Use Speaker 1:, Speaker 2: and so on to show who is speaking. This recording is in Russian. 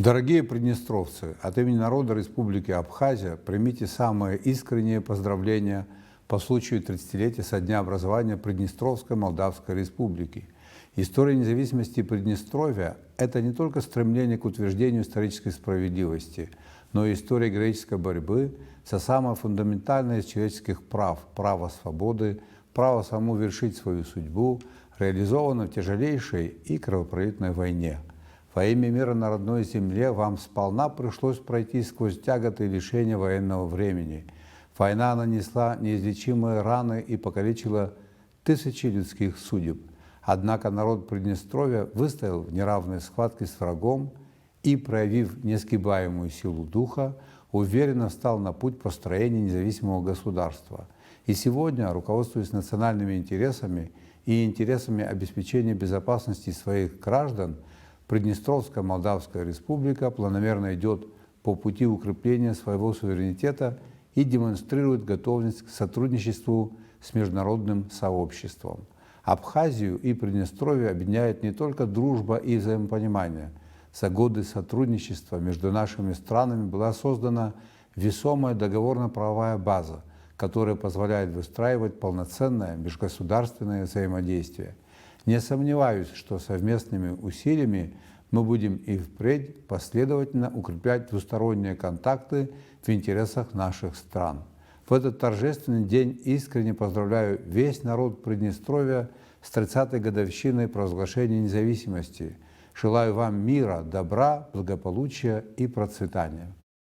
Speaker 1: Дорогие приднестровцы, от имени народа Республики Абхазия примите самые искренние поздравления по случаю 30-летия со дня образования Приднестровской Молдавской Республики. История независимости Приднестровья – это не только стремление к утверждению исторической справедливости, но и история героической борьбы за самое фундаментальное из человеческих прав – право свободы, право самому вершить свою судьбу, реализовано в тяжелейшей и кровопролитной войне. Во имя мира на родной земле вам сполна пришлось пройти сквозь тяготы и лишения военного времени. Война нанесла неизлечимые раны и покалечила тысячи людских судеб. Однако народ Приднестровья выстоял в неравной схватке с врагом и, проявив несгибаемую силу духа, уверенно встал на путь построения независимого государства. И сегодня, руководствуясь национальными интересами и интересами обеспечения безопасности своих граждан, Приднестровская Молдавская Республика планомерно идет по пути укрепления своего суверенитета и демонстрирует готовность к сотрудничеству с международным сообществом. Абхазию и Приднестровье объединяет не только дружба и взаимопонимание. За годы сотрудничества между нашими странами была создана весомая договорно-правовая база, которая позволяет выстраивать полноценное межгосударственное взаимодействие. Не сомневаюсь, что совместными усилиями мы будем и впредь последовательно укреплять двусторонние контакты в интересах наших стран. В этот торжественный день искренне поздравляю весь народ Приднестровья с 30-й годовщиной провозглашения независимости. Желаю вам мира, добра, благополучия и процветания.